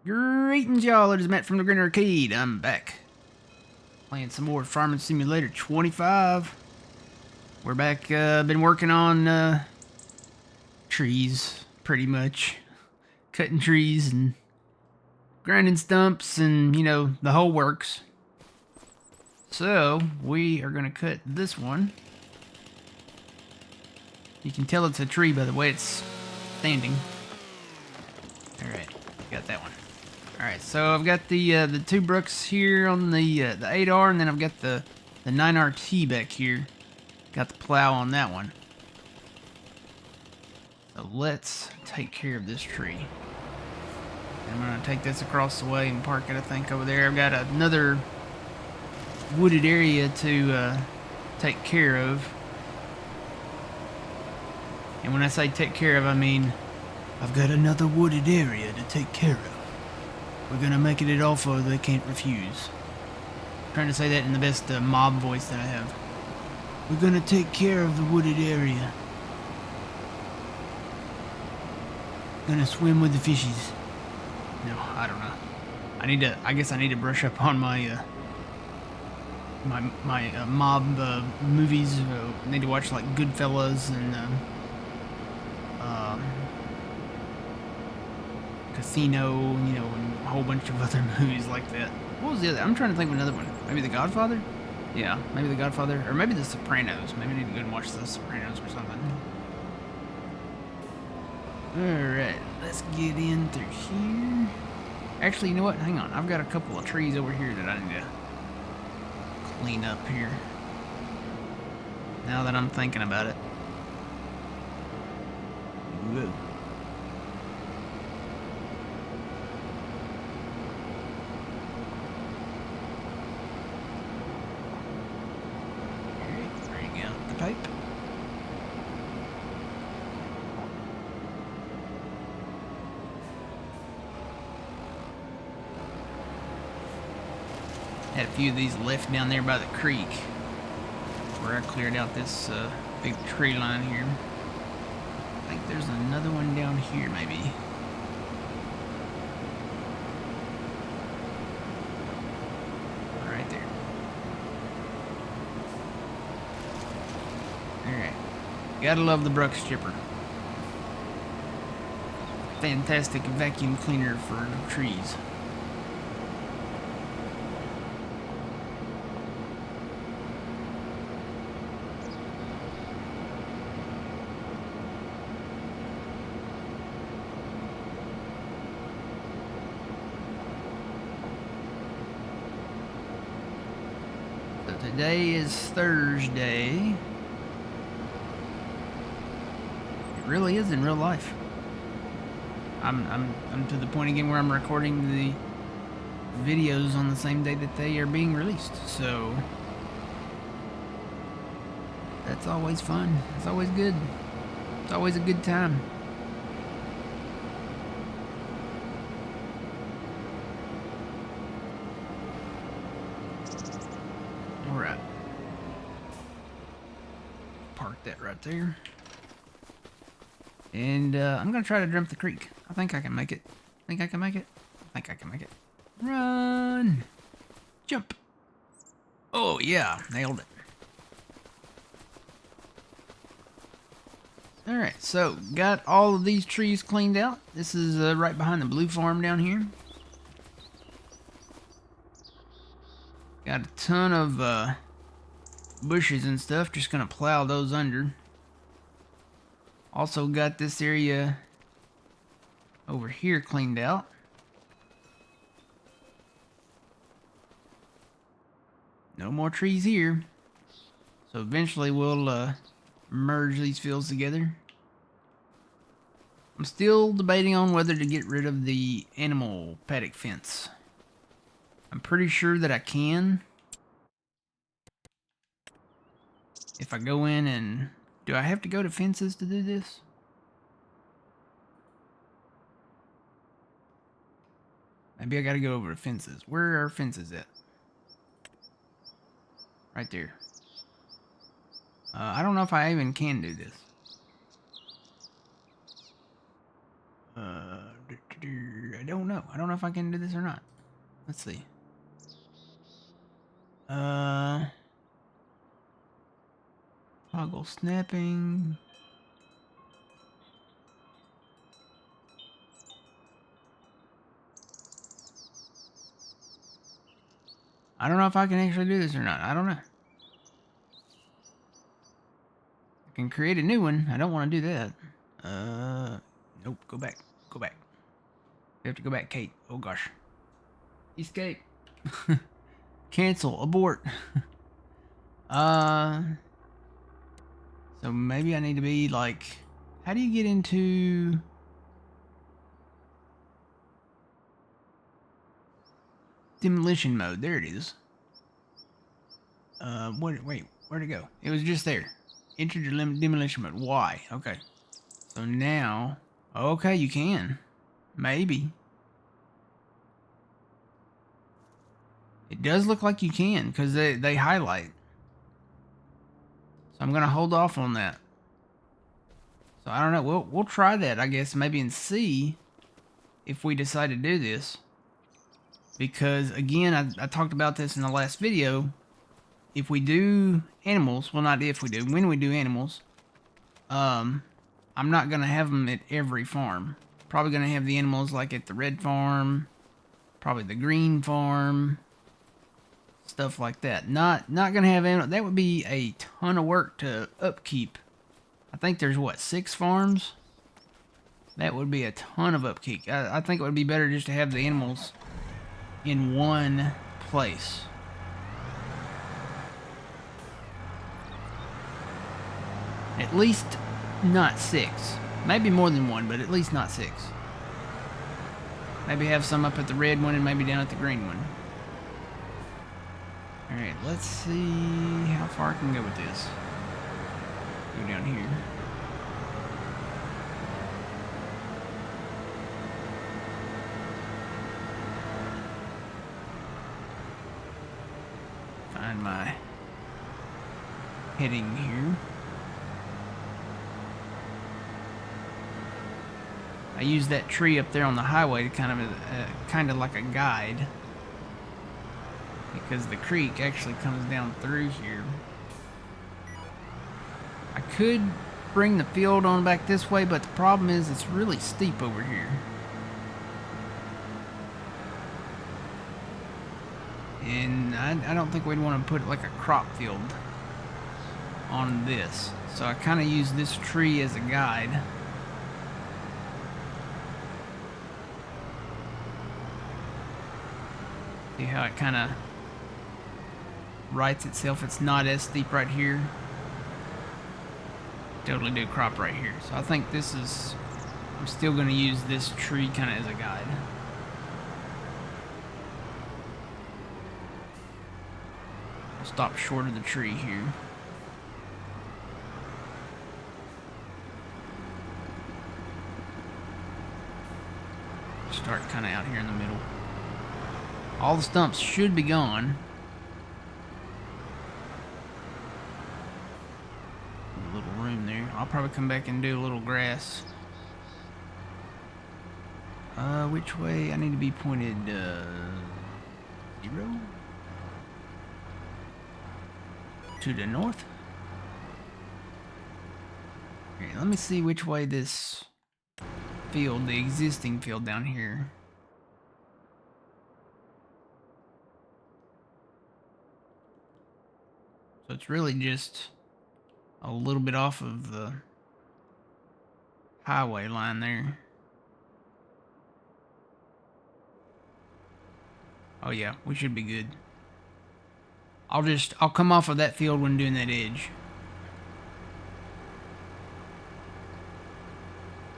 Greetings, y'all. It is Matt from the Green Arcade. I'm back. Playing some more Farming Simulator 25. We're back, been working on, trees, pretty much. Cutting trees and grinding stumps and, you know, the whole works. So, we are gonna cut this one. You can tell it's a tree by the way it's standing. Alright, got that one. Alright, so I've got the 2 brooks here on the 8R, and then I've got the 9RT back here. Got the plow on that one. So let's take care of this tree. I'm going to take this across the way and park it, I think, over there. I've got another wooded area to take care of. And when I say take care of, I mean I've got another wooded area to take care of. We're gonna make it an offer they can't refuse. I'm trying to say that in the best mob voice that I have. We're gonna take care of the wooded area. Gonna swim with the fishies. No, I don't know. I guess I need to brush up on my my mob movies. I need to watch like Goodfellas and Casino, you know, and a whole bunch of other movies like that. What was the other? I'm trying to think of another one. Maybe The Godfather? Yeah, maybe The Godfather. Or maybe The Sopranos. Maybe I need to go and watch The Sopranos or something. Alright, let's get in through here. Actually, you know what? Hang on. I've got a couple of trees over here that I need to clean up here. Now that I'm thinking about it. Whoa. Pipe. Had a few of these left down there by the creek where I cleared out this big tree line here. I think there's another one down here maybe. Right there. Alright. Gotta love the Brooks chipper. Fantastic vacuum cleaner for trees. So today is Thursday. Really is in real life. I'm to the point again where I'm recording the videos on the same day that they are being released, so that's always fun. It's always good. It's always a good time. Alright. Park that right there. And I'm gonna try to jump the creek. I think I can make it. Think I can make it? I think I can make it. Run! Jump! Oh yeah, nailed it. Alright, so got all of these trees cleaned out. This is right behind the blue farm down here. Got a ton of bushes and stuff. Just gonna plow those under. Also got this area over here cleaned out. No more trees here. So eventually we'll merge these fields together. I'm still debating on whether to get rid of the animal paddock fence. I'm pretty sure that I can. If I go in and... Do I have to go to fences to do this? Maybe I gotta go over to fences. Where are fences at? Right there. I don't know if I even can do this. I don't know. know. I don't know if I can do this or not. Let's see. Toggle snapping. I don't know if I can actually do this or not. I don't know. I can create a new one. I don't want to do that. Nope. Go back. Go back. We have to go back, Kate. Oh, gosh. Escape. Cancel. Abort. So maybe I need to be like... How do you get into... demolition mode? There it is. Wait, where'd it go? It was just there. Enter demolition mode. Why? Okay. So now... Okay, you can. Maybe. It does look like you can, because they highlight. So I'm going to hold off on that. So I don't know. We'll try that, I guess, maybe, and see if we decide to do this. Because, again, I talked about this in the last video. If we do animals, well, not if we do, when we do animals, I'm not going to have them at every farm. Probably going to have the animals like at the red farm, probably the green farm, stuff like that. Not going to have animals. That would be a ton of work to upkeep. I think there's, what, 6 farms? That would be a ton of upkeep. I think it would be better just to have the animals in one place. At least not 6. Maybe more than 1, but at least not 6. Maybe have some up at the red one and maybe down at the green one. Alright, let's see how far I can go with this. Go down here. Find my heading here. I use that tree up there on the highway to kind of like a guide, because the creek actually comes down through here. I could bring the field on back this way, but the problem is it's really steep over here. And I don't think we'd want to put like a crop field on this. So I kind of use this tree as a guide. See how it kind of rights itself. It's not as steep right here. Totally do crop right here. So I think this is... I'm still going to use this tree kind of as a guide. I'll stop short of the tree here. Start kind of out here in the middle. All the stumps should be gone. A little room there. I'll probably come back and do a little grass. Which way? I need to be pointed, 0? To the north? Okay, let me see which way this field, the existing field down here. So it's really just a little bit off of the highway line there. Oh yeah, we should be good. I'll come off of that field when doing that edge.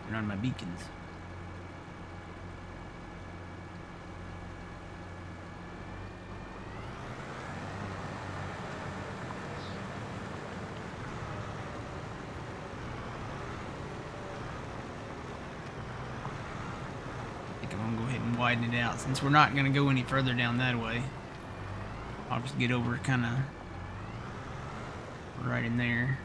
Turn on my beacons. I'm gonna go ahead and widen it out since we're not gonna go any further down that way. I'll just get over kind of right in there.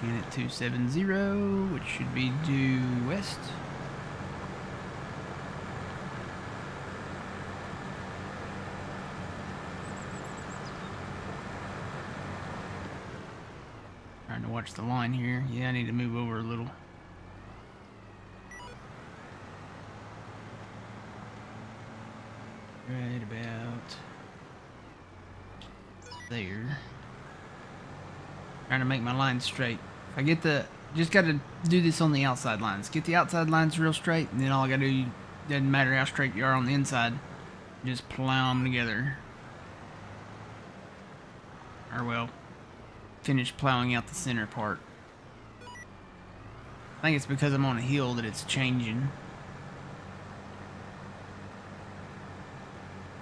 Again at 270, which should be due west. Trying to watch the line here. Yeah, I need to move over a little. Right about there. Trying to make my line straight. If I get just got to do this on the outside lines. Get the outside lines real straight, and then all I got to do, doesn't matter how straight you are on the inside, just plow them together. Or well, finish plowing out the center part. I think it's because I'm on a hill that it's changing.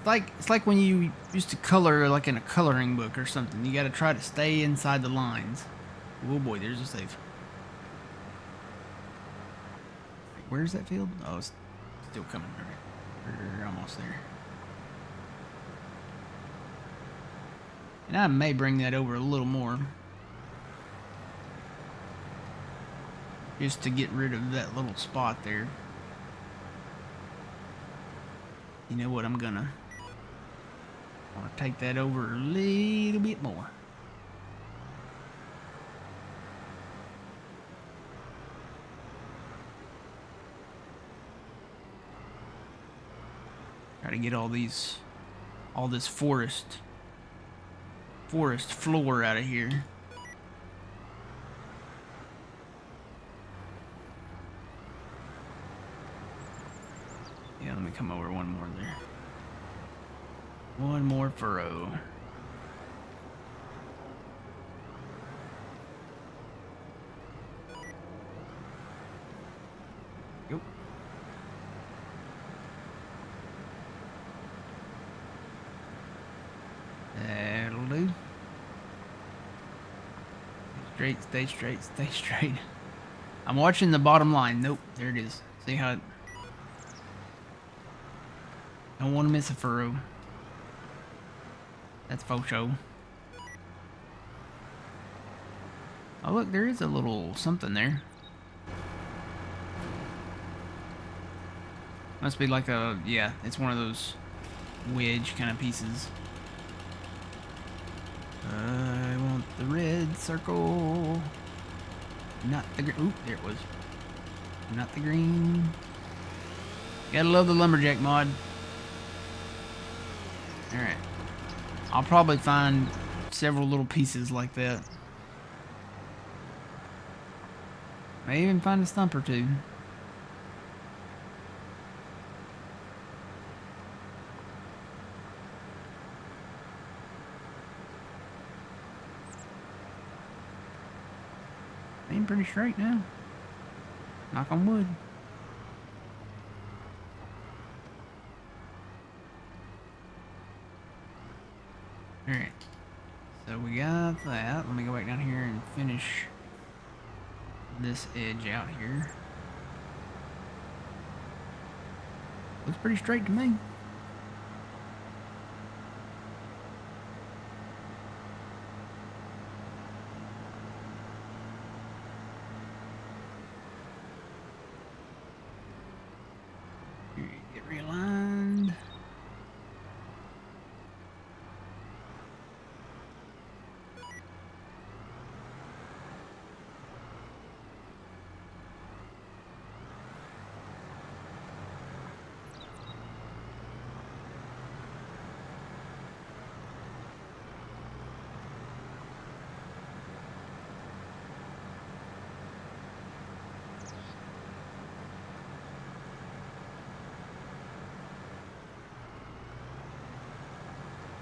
It's like when you used to color like in a coloring book or something. You got to try to stay inside the lines. Oh boy, there's a save. Where's that field? Oh, it's still coming. We're almost there. And I may bring that over a little more. Just to get rid of that little spot there. You know what, I'm gonna take that over a little bit more. Try to get all this forest floor out of here. Yeah, let me come over one more there. One more furrow. Yep. That'll do. Straight, stay straight, stay straight. I'm watching the bottom line. Nope, there it is. See how it... Don't want to miss a furrow. That's faux show. Oh look, there is a little something there. Must be like a, yeah, it's one of those wedge kind of pieces. I want the red circle. Not the green. Oop, there it was. Not the green. Gotta love the lumberjack mod. Alright. I'll probably find several little pieces like that. May even find a stump or two. Ain't pretty straight now. Knock on wood. Alright. So we got that. Let me go back down here and finish this edge out here. Looks pretty straight to me. Get realigned.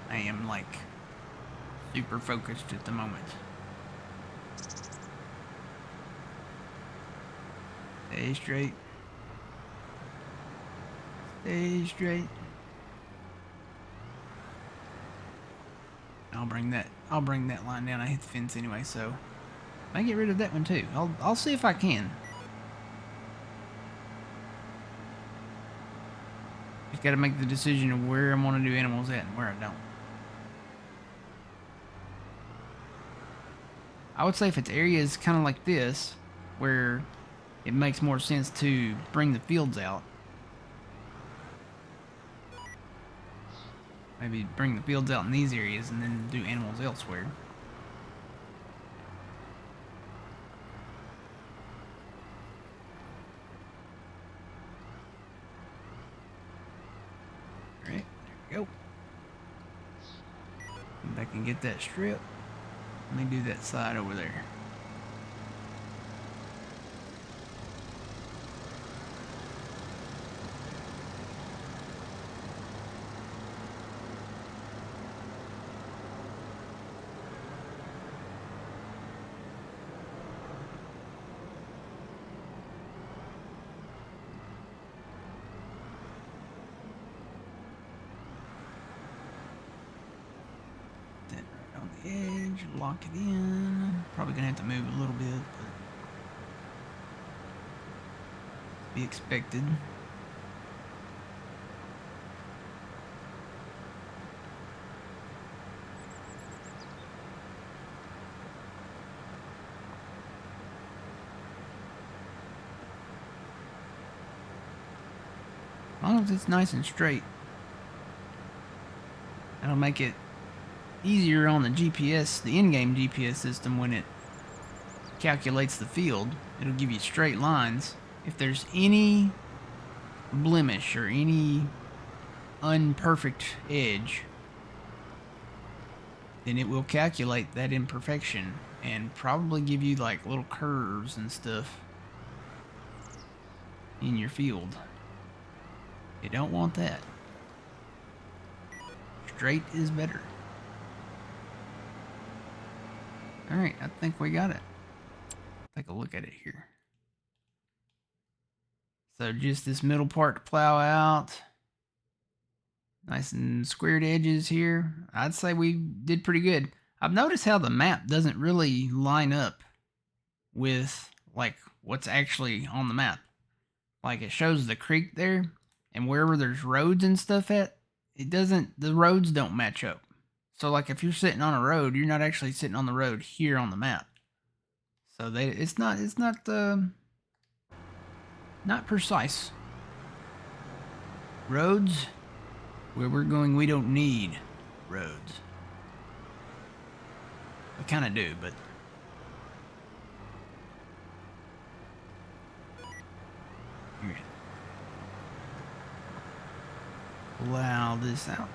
I am like super focused at the moment. Stay straight. Stay straight. I'll bring that line down. I hit the fence anyway, so I get rid of that one too. I'll see if I can. Just gotta make the decision of where I want to do animals at and where I don't. I would say if it's areas kind of like this, where it makes more sense to bring the fields out. Maybe bring the fields out in these areas and then do animals elsewhere. Alright, there we go. Come back and get that strip. Let me do that side over there. Edge, lock it in. Probably gonna have to move a little bit, but be expected. As long as it's nice and straight, that'll make it easier on the GPS, the in-game GPS system, when it calculates the field. It'll give you straight lines. If there's any blemish or any unperfect edge, then it will calculate that imperfection and probably give you like little curves and stuff in your field. You don't want that. Straight is better. Alright, I think we got it. Take a look at it here. So just this middle part to plow out. Nice and squared edges here. I'd say we did pretty good. I've noticed how the map doesn't really line up with like what's actually on the map. Like it shows the creek there, and wherever there's roads and stuff at, the roads don't match up. So like if you're sitting on a road, you're not actually sitting on the road here on the map. So it's not precise. Roads, where we're going, we don't need roads. We kind of do, but here. Allow this out.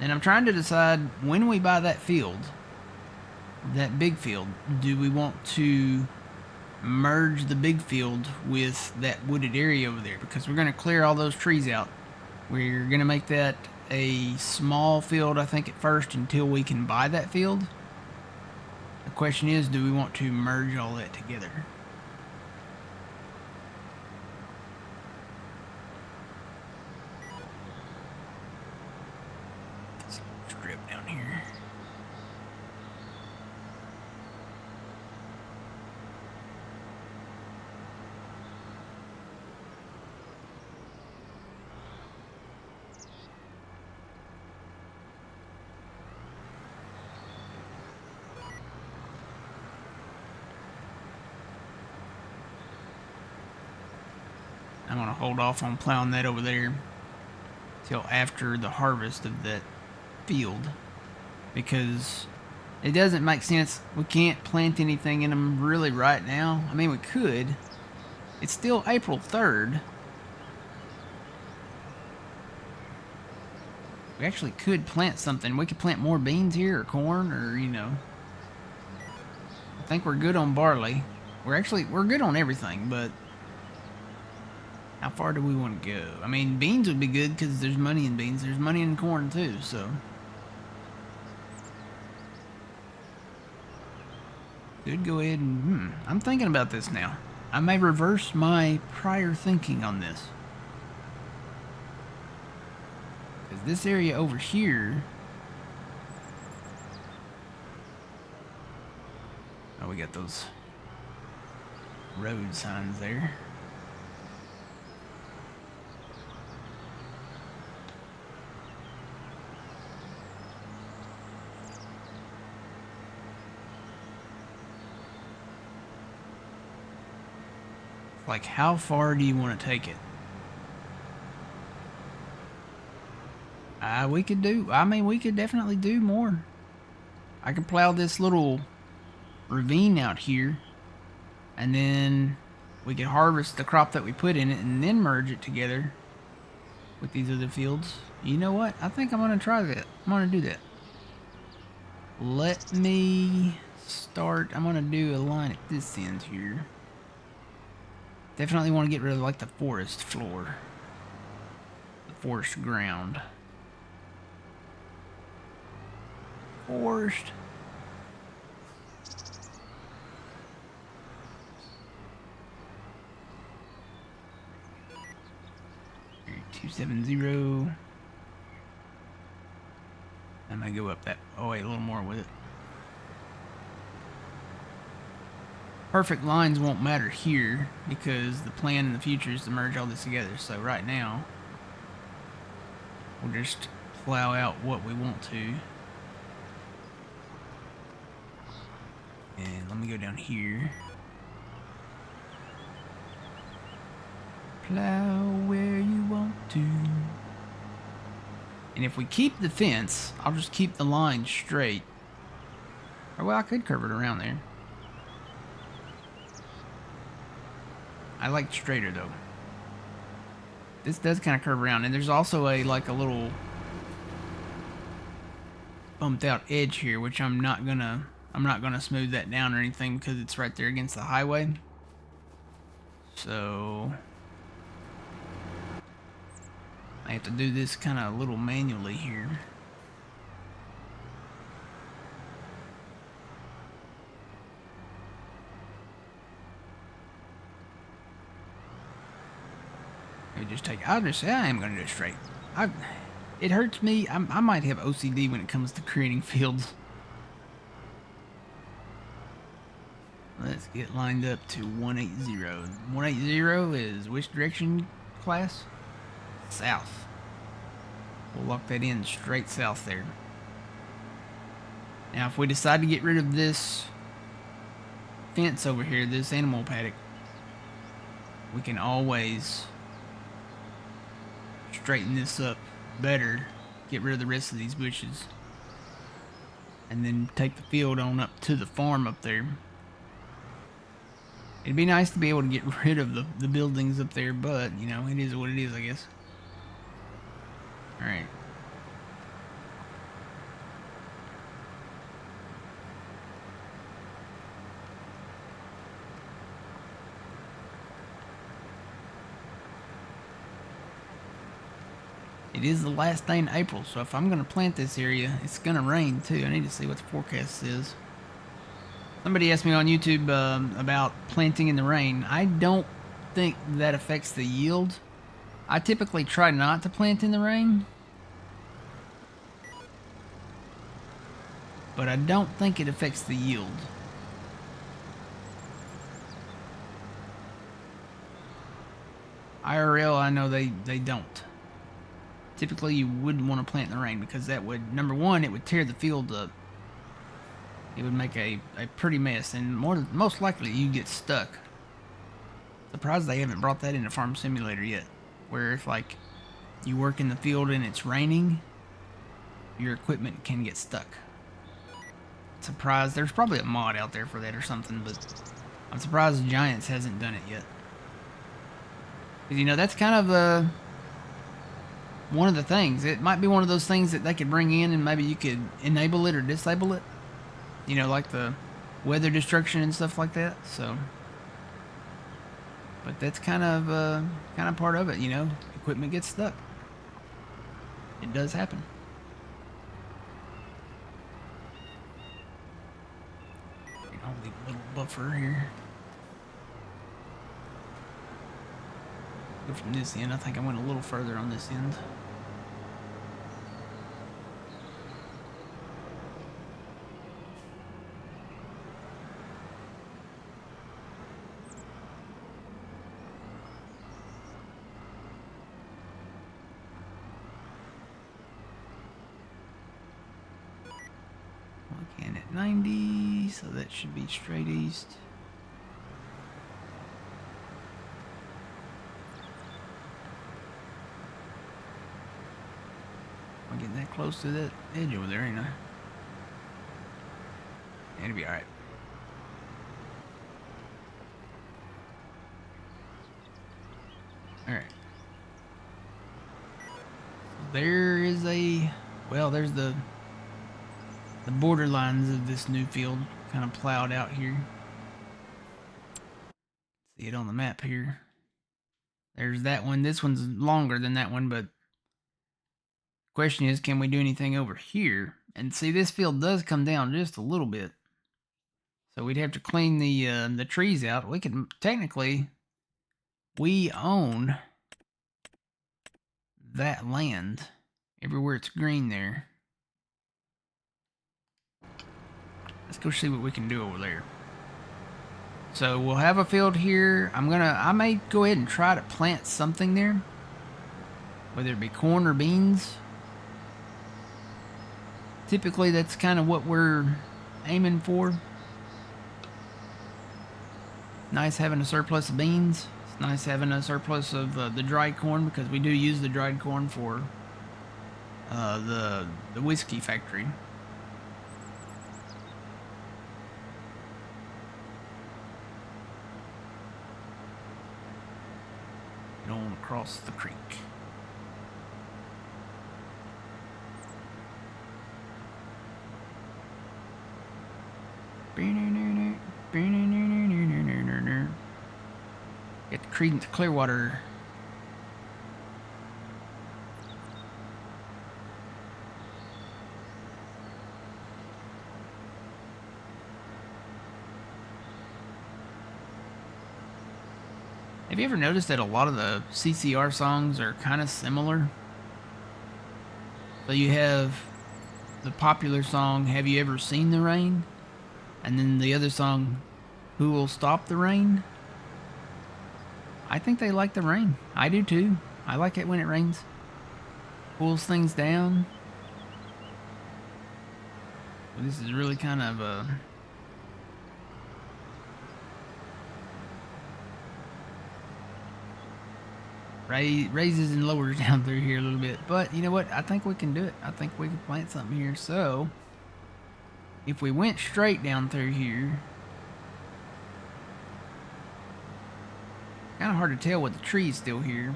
And I'm trying to decide, when we buy that field, that big field, do we want to merge the big field with that wooded area over there? Because we're going to clear all those trees out. We're going to make that a small field, I think, at first, until we can buy that field. The question is, do we want to merge all that together? Strip down here. I'm going to hold off on plowing that over there till after the harvest of that field, because it doesn't make sense. We can't plant anything in them really right now. I mean, we could. It's still April 3rd. We actually could plant something. We could plant more beans here, or corn, or, you know. I think we're good on barley. We're good on everything, but how far do we want to go? I mean, beans would be good because there's money in beans. There's money in corn too, so. Could go ahead and, I'm thinking about this now. I may reverse my prior thinking on this. Because this area over here. Oh, we got those road signs there. Like, how far do you want to take it? We could do, I mean, we could definitely do more. I could plow this little ravine out here, and then we could harvest the crop that we put in it and then merge it together with these other fields. You know what? I think I'm going to try that. I'm going to do that. Let me start. I'm going to do a line at this end here. Definitely want to get rid of like the forest floor. The forest ground. Forest. 270. I might go up that. Oh wait, a little more with it. Perfect lines won't matter here because the plan in the future is to merge all this together. So right now, we'll just plow out what we want to. And let me go down here. Plow where you want to. And if we keep the fence, I'll just keep the line straight. Or well, I could curve it around there. I like straighter though. This does kind of curve around, and there's also a like a little bumped out edge here, which I'm not gonna smooth that down or anything because it's right there against the highway. So I have to do this kind of a little manually here. I'll just say I am going to do it straight. It hurts me. I might have OCD when it comes to creating fields. Let's get lined up to 180. 180 is which direction, class? South. We'll lock that in straight south there. Now, if we decide to get rid of this fence over here, this animal paddock, we can always straighten this up better, get rid of the rest of these bushes, and then take the field on up to the farm up there. It'd be nice to be able to get rid of the buildings up there, but, you know, it is what it is, I guess. Alright. It is the last day in April, so if I'm going to plant this area, it's going to rain too. I need to see what the forecast says. Somebody asked me on YouTube about planting in the rain. I don't think that affects the yield. I typically try not to plant in the rain, but I don't think it affects the yield. IRL, I know they don't. Typically, you wouldn't want to plant in the rain because that would, number one, it would tear the field up. It would make a pretty mess, and most likely you'd get stuck. Surprised they haven't brought that into Farm Simulator yet, where if like you work in the field and it's raining, your equipment can get stuck. Surprised, there's probably a mod out there for that or something, but I'm surprised Giants hasn't done it yet. Because, you know, that's kind of one of the things. It might be one of those things that they could bring in and maybe you could enable it or disable it. You know, like the weather destruction and stuff like that. So, but that's kind of part of it. You know, equipment gets stuck. It does happen. I'll leave a little buffer here. Go from this end. I think I went a little further on this end. Again at 90, so that should be straight east. I'm getting that close to that edge over there, ain't I? It'll be alright. Alright. There is a... Well, there's the borderlines of this new field kind of plowed out here. See it on the map here. There's that one. This one's longer than that one, but question is, can we do anything over here? And see, this field does come down just a little bit. So we'd have to clean the trees out. We could technically, we own that land everywhere it's green there. Let's go see what we can do over there. So we'll have a field here. I may go ahead and try to plant something there, whether it be corn or beans. Typically that's kind of what we're aiming for. Nice having a surplus of beans. It's nice having a surplus of the dried corn, because we do use the dried corn for the whiskey factory. Get on across the creek. Get the Credence Clearwater. Have you ever noticed that a lot of the CCR songs are kind of similar? So you have the popular song, Have You Ever Seen the Rain? And then the other song, Who Will Stop the Rain? I think they like the rain. I do too. I like it when it rains. Cools things down. Well, this is really kind of raises and lowers down through here a little bit. But you know what? I think we can do it. I think we can plant something here. So if we went straight down through here, kind of hard to tell with the trees still here.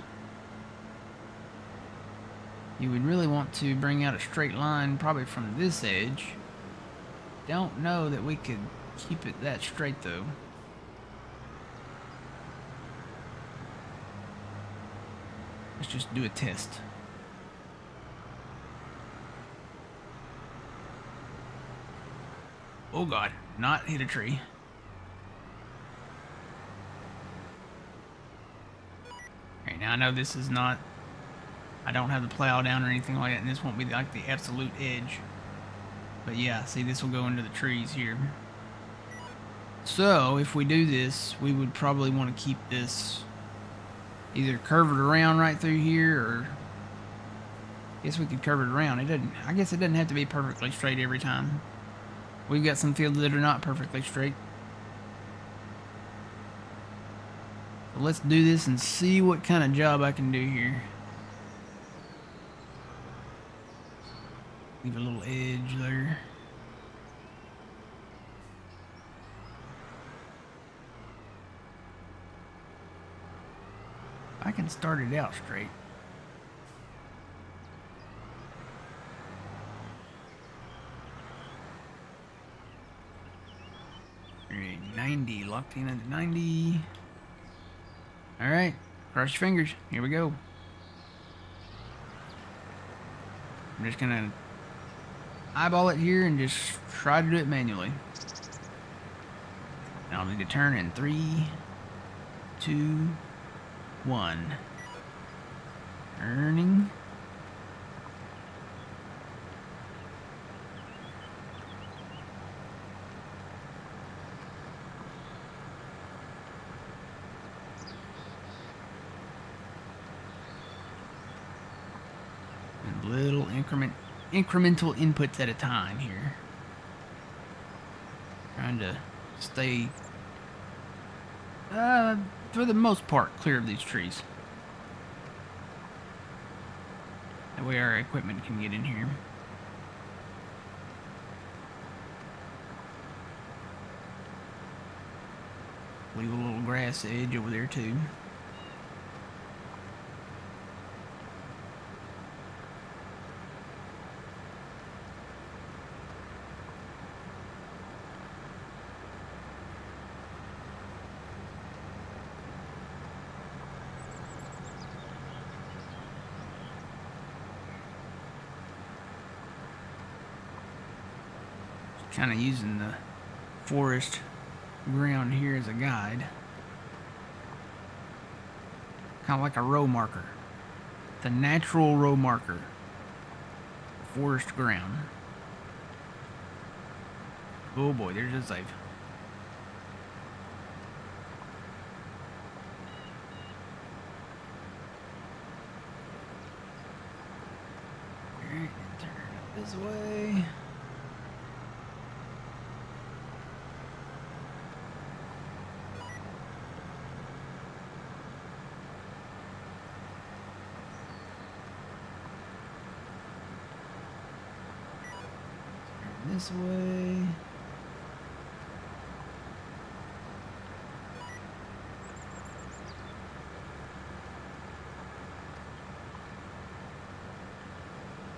You would really want to bring out a straight line probably from this edge. Don't know that we could keep it that straight though. Let's just do a test. Oh God, not hit a tree. Alright, now I know this is not, I don't have the plow down or anything like that, and this won't be like the absolute edge. But yeah, see, this will go into the trees here. So if we do this, we would probably want to keep this either curve it around right through here, or I guess we could curve it around. I guess it doesn't have to be perfectly straight every time. We've got some fields that are not perfectly straight. So let's do this and see what kind of job I can do here. Leave a little edge there. I can start it out straight. Alright, 90, locked in at 90. Alright, cross your fingers. Here we go. I'm just gonna eyeball it here and just try to do it manually. Now I'll need to turn in 3, 2, 1. Turning. And little incremental inputs at a time here. Trying to stay for the most part clear of these trees. That way our equipment can get in here. Leave a little grass edge over there too. Kind of using the forest ground here as a guide. Kind of like a row marker. The natural row marker. Forest ground. Oh boy, there's a safe. Alright, turn up this way. This way.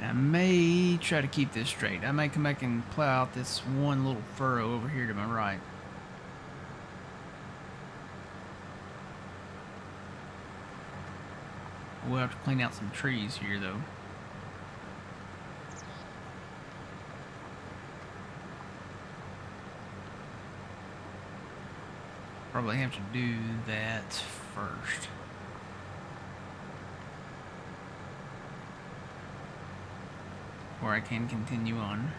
I may try to keep this straight. I may come back and plow out this one little furrow over here to my right. We'll have to clean out some trees here though. Probably have to do that first. Or I can continue on.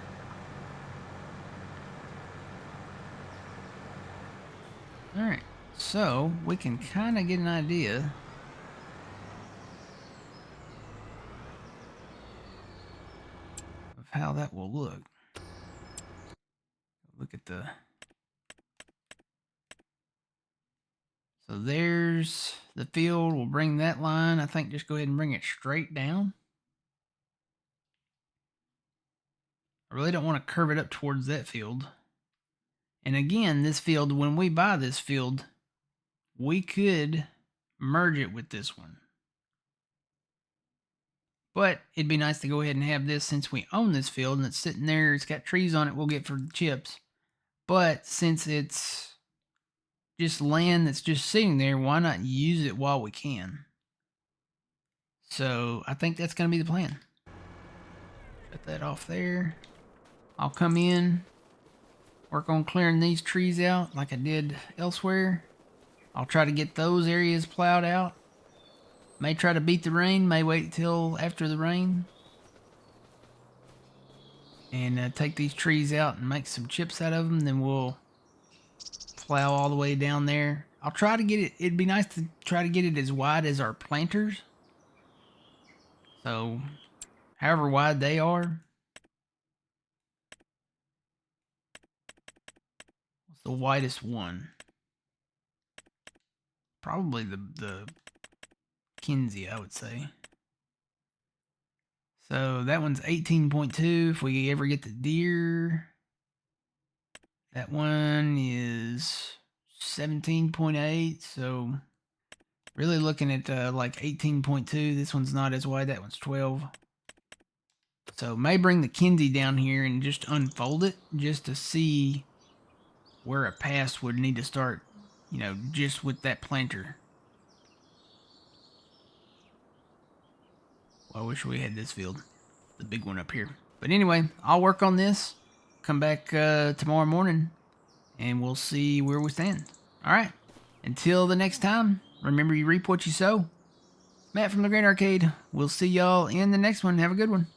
Alright, so we can kind of get an idea of how that will look. Look at the... So there's the field. We'll bring that line. I think just go ahead and bring it straight down. I really don't want to curve it up towards that field. And again, this field, when we buy this field, we could merge it with this one. But it'd be nice to go ahead and have this since we own this field and it's sitting there. It's got trees on it we'll get for chips. But since it's just land that's just sitting there, why not use it while we can? So I think that's going to be the plan. Shut that off there. I'll come in, work on clearing these trees out like I did elsewhere. I'll try to get those areas plowed out. May try to beat the rain, may wait till after the rain. And take these trees out and make some chips out of them. Then we'll plow all the way down there. I'll try to get it. It'd be nice to try to get it as wide as our planters. So, however wide they are. What's the widest one? Probably the Kinsey, I would say. So that one's 18.2. If we ever get the deer, that one is 17.8. So really looking at like 18.2. This one's not as wide. That one's 12. So may bring the Kinsey down here and just unfold it just to see where a pass would need to start, you know, just with that planter. Well, I wish we had this field, the big one up here. But anyway, I'll work on this, come back tomorrow morning, and we'll see where we stand. All right, until the next time, remember you reap what you sow. Matt from the Great Arcade. We'll see y'all in the next one. Have a good one.